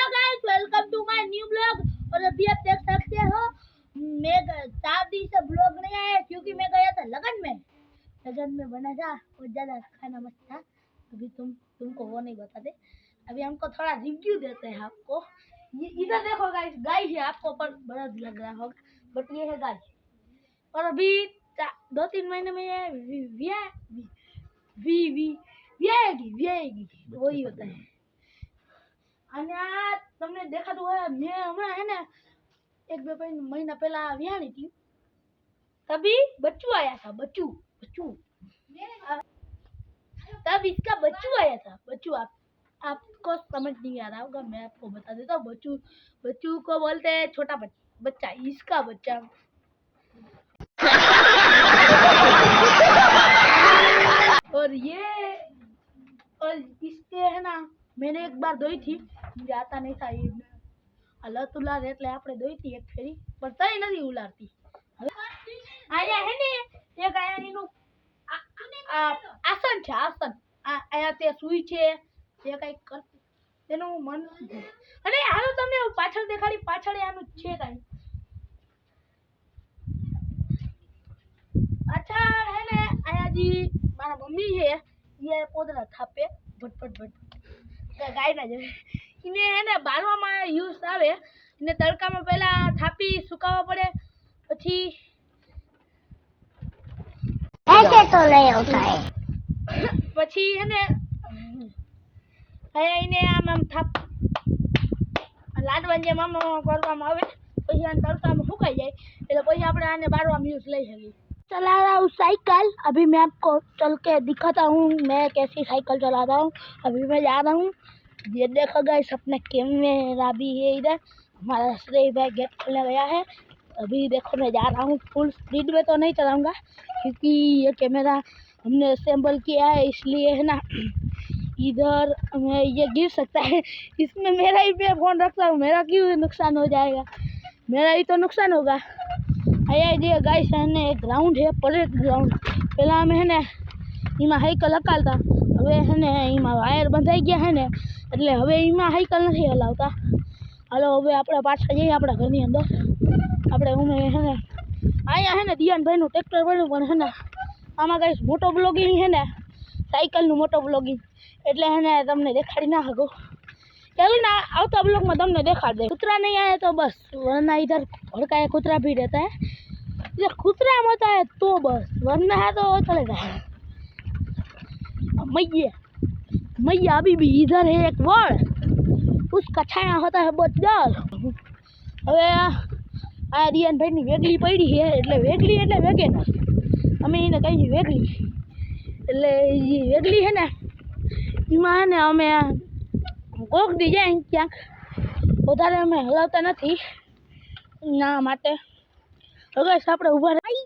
Hello guys, welcome to my new blog. और अभी आप देख सकते हो मैं 4 दिन से ब्लॉग नहीं आया क्योंकि मैं गया था लगन में बना था और ज्यादा खाना मत था। अभी तुमको वो नहीं बताते। अभी हमको थोड़ा रिव्यू देते हैं आपको। ये इधर देखो गाइस, गाय है, आपको पर बड़ा लग रहा होगा बट ये है गाय। और अभी 2-3 महीने में ये व्याएगी वही होता है। અને આ તમને દેખાતું હોય મેં હમણાં है ना 1-2 महीना पहला व्याणी थी तभी बच्चू आया था। बच्चू तब इसका बच्चू आया था। बच्चू आपको समझ नहीं आ रहा होगा, मैं आपको बता देता हूँ। बच्चू को बोलते हैं छोटा बच्चा। इसका बच्चा और इसके है ना मैंने एक बार धोई थी, मुझे आता नहीं था ये लत उलार એટલે આપણે ધોઈ હતી એક ફેરી પણ તઈ નથી ઉલારતી। આયા હે ને એક આયા એનું આસન છે, આસન આયા તે સુઈ છે તે કઈ કરતી તેનું મન અને હાલો તમને પાછળ દેખાડી, પાછળ આનું છે કઈ अच्छा है ने आया जी मारा मम्मी है ये पोदरा थापे भटपट गाय ना जाए इने है ने बारवा में यूज आवे इने तड़का में पहला थापी सुकावा पड़े પછી ऐसे तो नहीं होता है પછી है ने आया इने आम थाप लाडवा जे मामो કરવામાં આવે પછી આ તડકા में સુકાઈ જાય એટલે પછી આપણે આને બારવા में यूज લઈ શકીએ। चला रहा हूँ साइकिल। अभी मैं आपको चल के दिखाता हूँ मैं कैसी साइकिल चला रहा हूँ। अभी मैं जा रहा हूँ, ये देखो गाइस अपने कैमरा भी है इधर। हमारा श्रेय भाई गेट खोलने गया है। अभी देखो मैं जा रहा हूँ, फुल स्पीड में तो नहीं चलाऊँगा क्योंकि ये कैमरा हमने असेंबल किया है इसलिए है ना इधर में ये गिर सकता है। इसमें मेरा ही मैं फ़ोन रखता हूँ, मेरा क्यों नुकसान हो जाएगा, मेरा ही तो नुकसान होगा। आया जे गाइस है ने ग्राउंड है, परेड ग्राउंड। पहला में है ने एमा साइकल हकालता, हवे है ने एमा वायर बंधाई गया है ने એટલે હવે એમાં સાયકલ નથી હલાવતા। હાલો હવે આપણે પાછા જઈએ આપણા ઘરની અંદર। આપણે ઉમે है ને આયા है ને દિયાનભાઈનું ટ્રેક્ટર પડ્યું પણ है ને આમાં ગાઈસ મોટો બ્લોગિંગ है ને સાયકલનું મોટો બ્લોગિંગ એટલે है ने તમને દેખાડી ના શકું। चलो ना आवता ब्लॉग में तुमने देखा दे। कुतरा नहीं आया तो बस, वरना इधर भड़का कुतरा भी रहता है। इधर कुतरा होता है तो बस, वरना है तो चलेगा। मैया अभी भी इधर है एक वड़, उसका छाया होता है बहुत डर। હવે આ દિયાન ભાઈ ની વેગલી પડી છે એટલે વેગલી એટલે વેગેનર અમે એને કહીએ વેગલી એટલે એ વેગલી છે ને એમાં છે ને અમે કોક દી જાય ક્યાંક વધારે અમે હલાવતા નથી ના માટે। હવે આપણે ઊભા રહી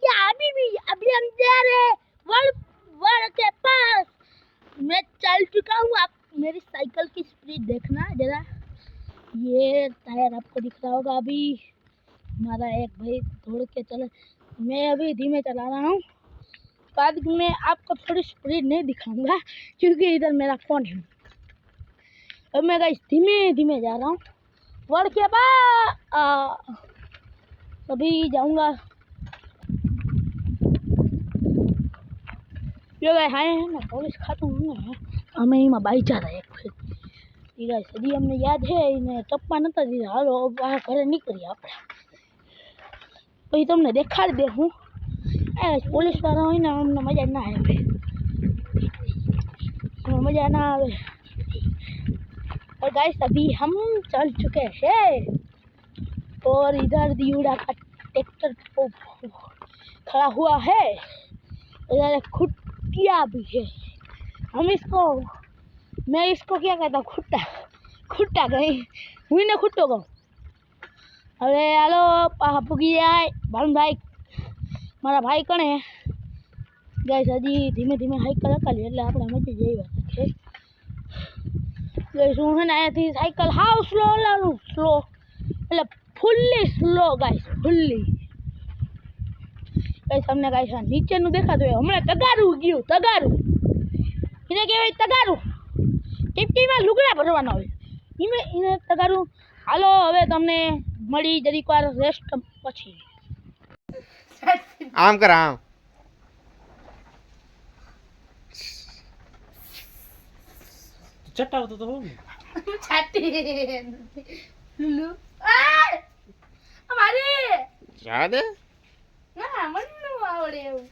अभी हम जा रहे वड़ के पास। मैं चल चुका हूँ, आप मेरी साइकिल की स्पीड देखना जरा। ये टायर आपको दिख रहा होगा। अभी हमारा एक भाई दौड़ के चला, मैं अभी धीमे चला रहा हूँ। बाद में आपको थोड़ी स्पीड नहीं दिखाऊंगा क्योंकि इधर मेरा फ़ोन है। अब मैं गाइस धीमे धीमे जा रहा हूँ वड़ के पास। अभी जाऊंगा ये गाइस है ना पुलिस खातू है हमें एम बाई जा रहा है फिर ये गाइस अभी हमने याद है इन्हें टप्पा नता दीधा। हालो बहार घरे निकली आपणे પછી તમને દેખાડી દે હું पुलिस वाला હોય ને અમને મજા ના આવે, मजा ना आवे। और गाइस अभी हम चल चुके हैं और इधर दियोड़ा का ट्रैक्टर खड़ा हुआ है, इधर एक खुटिया भी है। हम इसको मैं इसको क्या कहता हूँ खुट्टा गई हुई ने खुट्टो गो। अरे हेलो पुगी जाए भाई मारा भाई कणे गाइस हजी धीमे धीमे साइकिल हकाली એટલે આપણે મચી જઈ શકે। गाइस હું હે ને અહીંયાથી સાયકલ હાવ સ્લો લાવું, સ્લો એટલે ફૂલ્લી સ્લો ગાइस, ફૂલ્લી गाइस તમને ગાइस નીચેનું દેખાતું હોય હમણાં તગારું ગયું, તગારું એને કહેવાય તગારું। ટીપટીમાં લુગડા ભરવાના હોય એને તગારું હાલો હવે તમને મળી જરીક વાર રેસ્ટ પછી આમ કર આમ ચટાવતો તો હોઉં ને છાતી લુલુ આ અમારી જા દે ના મન નો આવડે એવું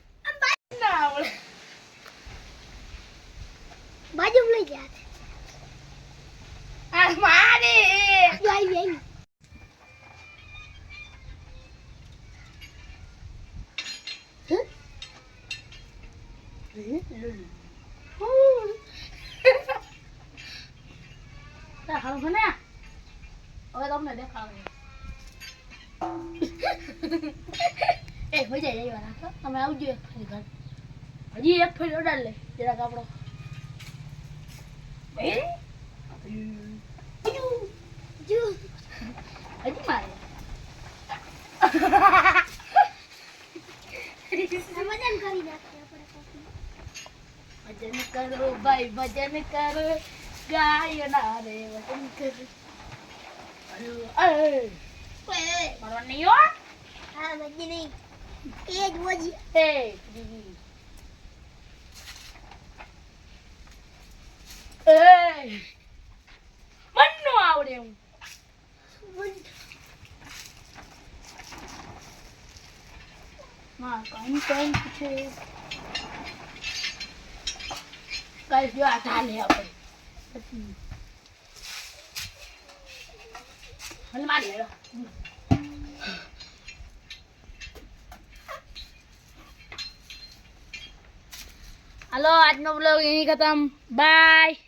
ના આવડે બાજુ લઈ જા આ મારે આઈ લુલુ હાલો મને હવે તમને દેખાડો એ હો જાય રાખો તમે આવજો એક ફરી ઘર હજી એક ફરી ઓર્ડર લે જરાક આપણો હજી મારે ભજન કરી નાખીએ આપણે ભજન કરો ભાઈ ભજન કરો ગાય ના રે વચન કર મારો નહીં હો હા બજી નહીં એ જ બોજી એ મન નો આવડે હું માં કામ કામ છે કઈ જો આ ઢાલે આપણે મને મારી લે હાલો આજનો બ્લોગ અહીં ખતમ બાય